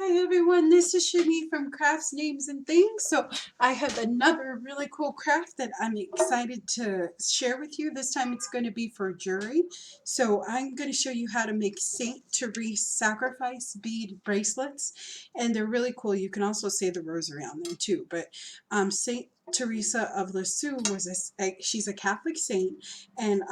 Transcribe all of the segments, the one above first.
Hi everyone, this is Shani from Crafts, Names, and Things. So I have another really cool craft that I'm excited to share with you. This time it's going to be for jewelry. So I'm going to show you how to make Saint Therese sacrifice bead bracelets. And they're really cool. You can also say the rosary on them too. But Saint Teresa of Lisieux was she's a Catholic saint, and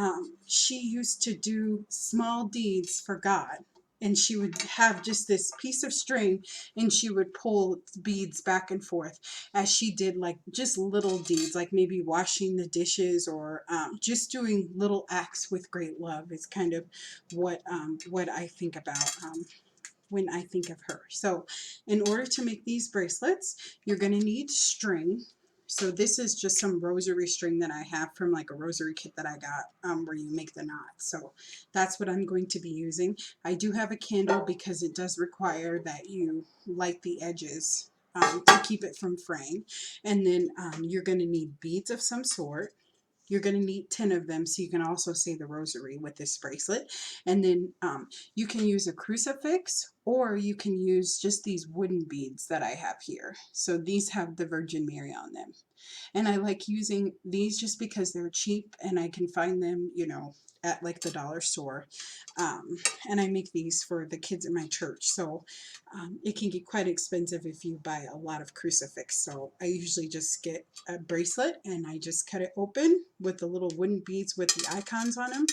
she used to do small deeds for God. And she would have just this piece of string, and she would pull beads back and forth as she did like just little deeds, like maybe washing the dishes or just doing little acts with great love is kind of what I think about when I think of her. So in order to make these bracelets, you're going to need string. So this is just some rosary string that I have from like a rosary kit that I got where you make the knots. So that's what I'm going to be using. I do have a candle because it does require that you light the edges to keep it from fraying. And then you're going to need beads of some sort. You're going to need 10 of them, so you can also say the rosary with this bracelet. And then you can use a crucifix, or you can use just these wooden beads that I have here. So these have the Virgin Mary on them. And I like using these just because they're cheap and I can find them, you know, at like the dollar store. And I make these for the kids in my church. So it can get quite expensive if you buy a lot of crucifix. So I usually just get a bracelet and I just cut it open with the little wooden beads with the icons on them.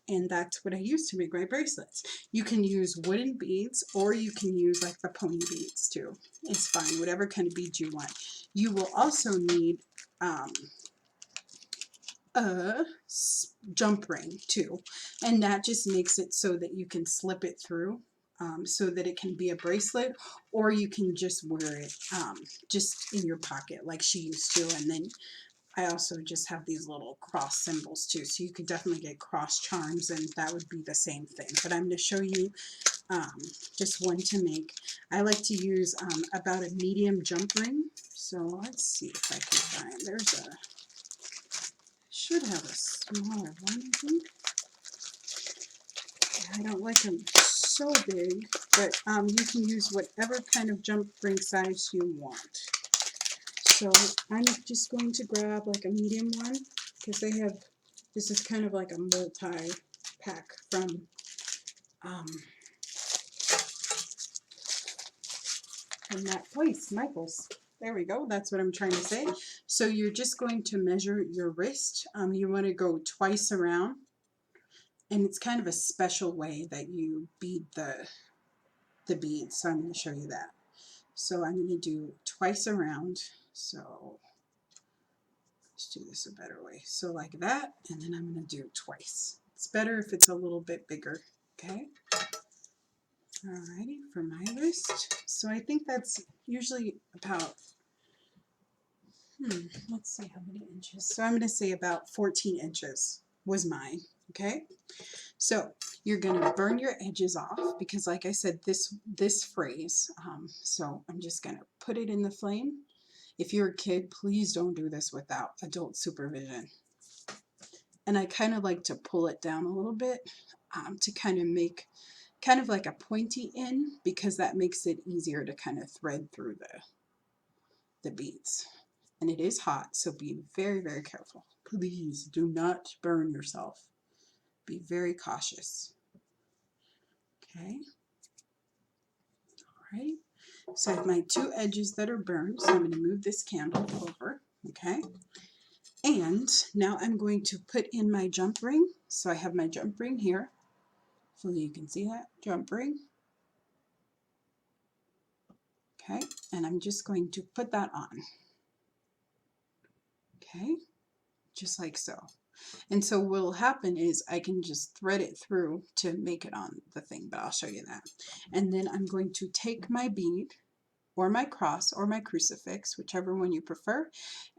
And that's what I use to make my bracelets. You can use wooden beads, or you can use like the pony beads too. It's fine, whatever kind of beads you want. You will also need a jump ring too, and that just makes it so that you can slip it through so that it can be a bracelet, or you can just wear it just in your pocket like she used to. And then I also just have these little cross symbols too, so you could definitely get cross charms and that would be the same thing. But I'm going to show you just one to make. I like to use about a medium jump ring. So let's see if I can find, there's a, should have a smaller one, I think. I don't like them so big, but you can use whatever kind of jump ring size you want. So I'm just going to grab like a medium one because they have, this is kind of like a multi-pack from that place, Michael's. There we go. That's what I'm trying to say. So you're just going to measure your wrist. You want to go twice around. And it's kind of a special way that you bead the beads. So I'm going to show you that. So I'm going to do twice around. So let's do this a better way. So like that, and then I'm going to do twice. It's better if it's a little bit bigger. Okay. Alrighty, for my wrist. So I think that's usually about, let's see how many inches. So I'm going to say about 14 inches was mine. Okay. So you're going to burn your edges off because, like I said, this frays. So I'm just going to put it in the flame. If you're a kid, please don't do this without adult supervision. And I kind of like to pull it down a little bit to kind of make kind of like a pointy end, because that makes it easier to kind of thread through the beads. And it is hot, so be very, very careful. Please do not burn yourself. Be very cautious. Okay. All right. So I have my two edges that are burned, so I'm going to move this candle over. Okay. And now I'm going to put in my jump ring. So I have my jump ring here. Hopefully you can see that jump ring. Okay, and I'm just going to put that on. Okay, just like so. And so what will happen is I can just thread it through to make it on the thing, but I'll show you that. And then I'm going to take my bead or my cross or my crucifix, whichever one you prefer,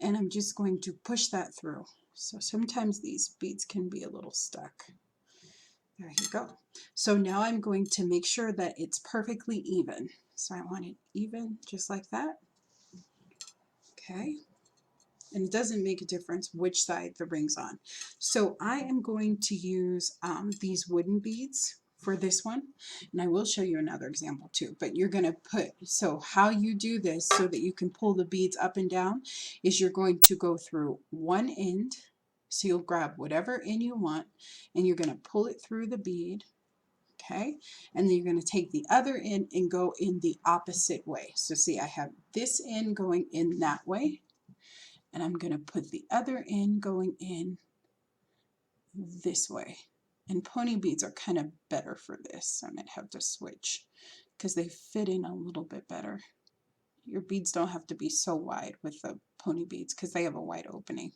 and I'm just going to push that through. So sometimes these beads can be a little stuck. There you go. So now I'm going to make sure that it's perfectly even. So I want it even, just like that. Okay. And it doesn't make a difference which side the ring's on. So I am going to use these wooden beads for this one, and I will show you another example too, but you're going to put, so how you do this so that you can pull the beads up and down is you're going to go through one end, so you'll grab whatever end you want and you're going to pull it through the bead, okay, and then you're going to take the other end and go in the opposite way. So see, I have this end going in that way, and I'm going to put the other end going in this way. And pony beads are kind of better for this. I might have to switch because they fit in a little bit better. Your beads don't have to be so wide with the pony beads because they have a wide opening.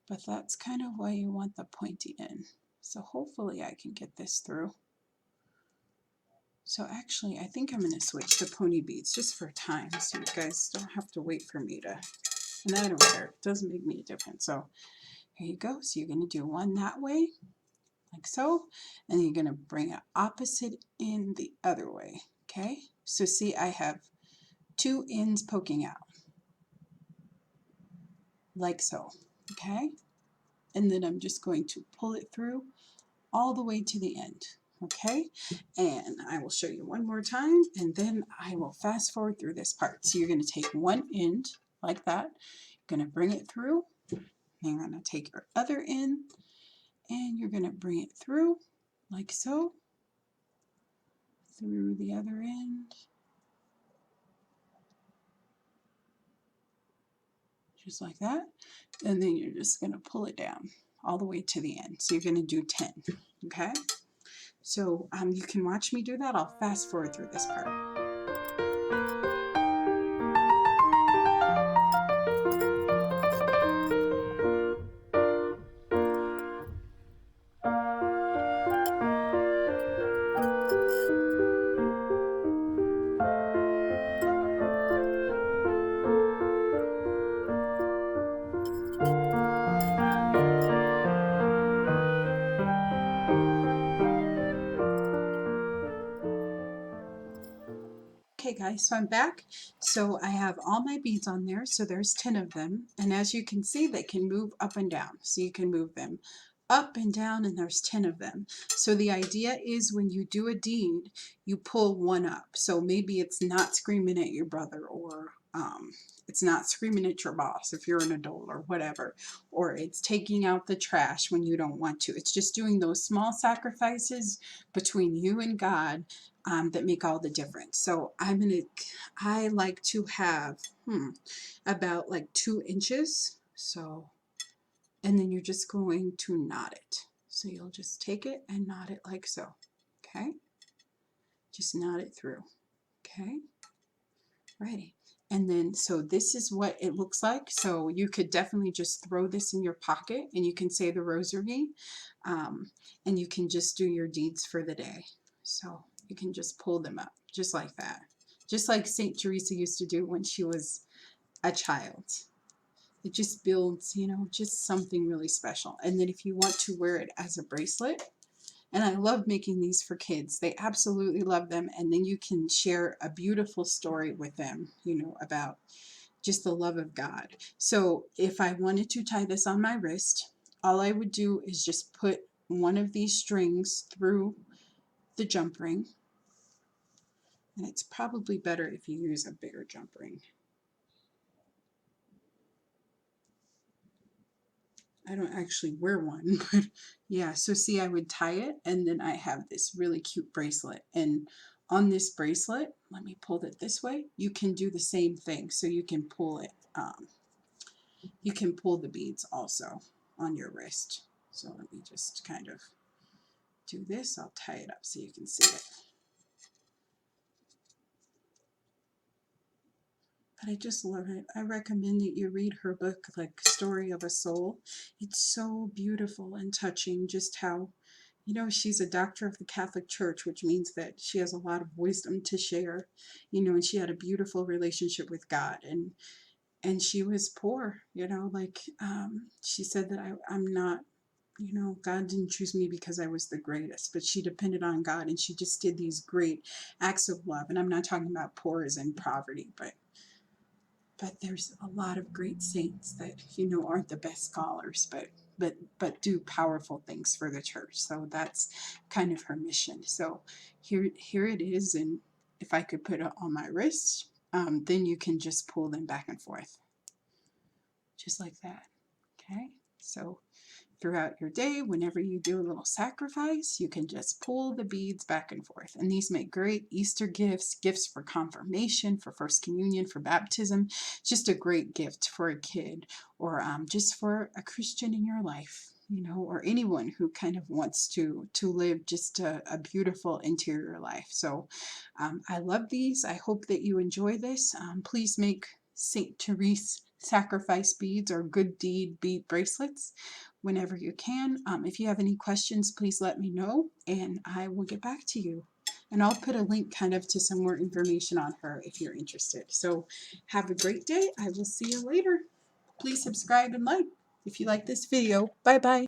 But that's kind of why you want the pointy end. So hopefully I can get this through. So actually I think I'm going to switch to pony beads just for time so you guys don't have to wait for me to, and I don't care, it doesn't make me a difference. So here you go. So you're going to do one that way, like so, and then you're going to bring it opposite in the other way, okay? So see, I have two ends poking out, like so, okay? And then I'm just going to pull it through all the way to the end, okay? And I will show you one more time, and then I will fast forward through this part. So you're going to take one end, like that, you're going to bring it through, and you're going to take your other end, and you're going to bring it through, like so, through the other end, just like that, and then you're just going to pull it down all the way to the end. So you're going to do 10, okay? So you can watch me do that. I'll fast forward through this part. Okay guys, so I'm back. So I have all my beads on there, so there's 10 of them, and as you can see they can move up and down, so you can move them up and down, and there's 10 of them. So the idea is when you do a deed, you pull one up. So maybe it's not screaming at your brother, or it's not screaming at your boss if you're an adult or whatever, or it's taking out the trash when you don't want to. It's just doing those small sacrifices between you and God that make all the difference. So I like to have about like 2 inches. So, and then you're just going to knot it. So you'll just take it and knot it like so. Okay, just knot it through. Okay, righty. And then, so this is what it looks like. So you could definitely just throw this in your pocket and you can say the rosary, and you can just do your deeds for the day. So you can just pull them up just like that. Just like St. Theresa used to do when she was a child. It just builds, you know, just something really special. And then if you want to wear it as a bracelet, and I love making these for kids. They absolutely love them. And then you can share a beautiful story with them, you know, about just the love of God. So if I wanted to tie this on my wrist, all I would do is just put one of these strings through the jump ring. And it's probably better if you use a bigger jump ring. I don't actually wear one, but yeah, so see, I would tie it, and then I have this really cute bracelet. And on this bracelet, let me pull it this way, you can do the same thing. So you can pull it, you can pull the beads also on your wrist. So let me just kind of do this. I'll tie it up so you can see it. But I just love it. I recommend that you read her book, like Story of a Soul. It's so beautiful and touching, just how, you know, she's a doctor of the Catholic Church, which means that she has a lot of wisdom to share, you know, and she had a beautiful relationship with God, and she was poor, you know, like she said that I'm not, you know, God didn't choose me because I was the greatest, but she depended on God, and she just did these great acts of love. And I'm not talking about poor as in poverty, but there's a lot of great saints that, you know, aren't the best scholars, but but do powerful things for the church. So that's kind of her mission. So here it is, and if I could put it on my wrist, then you can just pull them back and forth, just like that. Okay, so throughout your day, whenever you do a little sacrifice, you can just pull the beads back and forth. And these make great Easter gifts, gifts for confirmation, for First Communion, for baptism. Just a great gift for a kid, or just for a Christian in your life, you know, or anyone who kind of wants to live just a beautiful interior life. So I love these. I hope that you enjoy this. Please make St. Therese sacrifice beads or good deed bead bracelets whenever you can. If you have any questions, please let me know and I will get back to you. And I'll put a link kind of to some more information on her if you're interested. So have a great day. I will see you later. Please subscribe and like if you like this video. Bye bye.